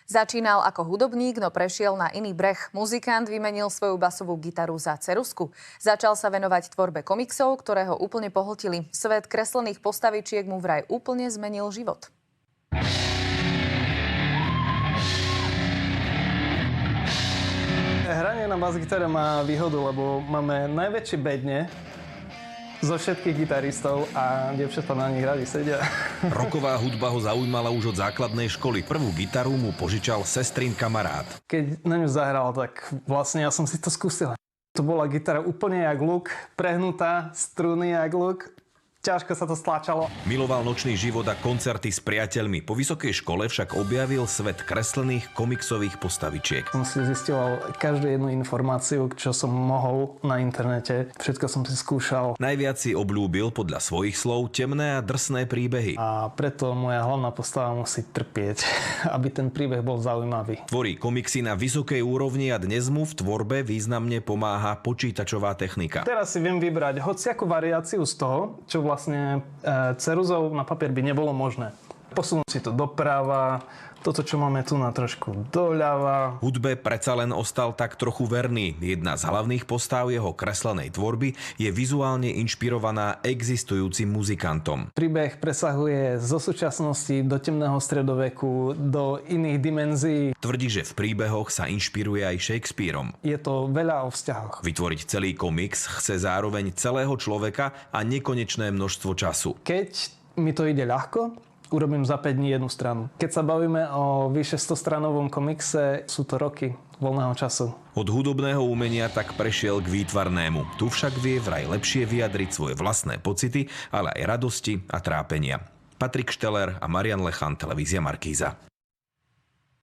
Začínal ako hudobník, no prešiel na iný breh. Muzikant vymenil svoju basovú gitaru za ceruzku. Začal sa venovať tvorbe komiksov, ktoré ho úplne pohltili. Svet kreslených postavičiek mu vraj úplne zmenil život. Hranie na bas-gitare má výhodu, lebo máme najväčšie bedne zo všetkých gitaristov a dievčatá na nich radi sedia. Rocková hudba ho zaujímala už od základnej školy. Prvú gitaru mu požičal sestrin kamarát. Keď na ňu zahral, tak vlastne ja som si to skúsil. To bola gitara úplne jak luk, prehnutá, struny jak luk. Ťažko sa to stláčalo. Miloval nočný život a koncerty s priateľmi. Po vysokej škole však objavil svet kreslených komiksových postavičiek. Som si zistoval každú jednu informáciu, čo som mohol na internete. Všetko som si skúšal. Najviac si obľúbil podľa svojich slov temné a drsné príbehy. A preto moja hlavná postava musí trpieť, aby ten príbeh bol zaujímavý. Tvorí komiksy na vysokej úrovni a dnes mu v tvorbe významne pomáha počítačová technika. Teraz si viem vybrať hociakú variáciu z toho, čo vlastne ceruzou na papier by nebolo možné. Posunúť si to doprava, toto, čo máme tu na trošku doľava. Hudbe predsa len ostal tak trochu verný. Jedna z hlavných postáv jeho kreslenej tvorby je vizuálne inšpirovaná existujúcim muzikantom. Príbeh presahuje zo súčasnosti do temného stredoveku, do iných dimenzií. Tvrdí, že v príbehoch sa inšpiruje aj Shakespearom. Je to veľa o vzťahoch. Vytvoriť celý komiks chce zároveň celého človeka a nekonečné množstvo času. Keď mi to ide ľahko, urobím za 5 dní jednu stranu. Keď sa bavíme o vyše 100-stranovom komikse, sú to roky voľného času. Od hudobného umenia tak prešiel k výtvarnému. Tu však vie vraj lepšie vyjadriť svoje vlastné pocity, ale aj radosti a trápenia. Patrik Šteller a Marian Lechan, televízia Markíza.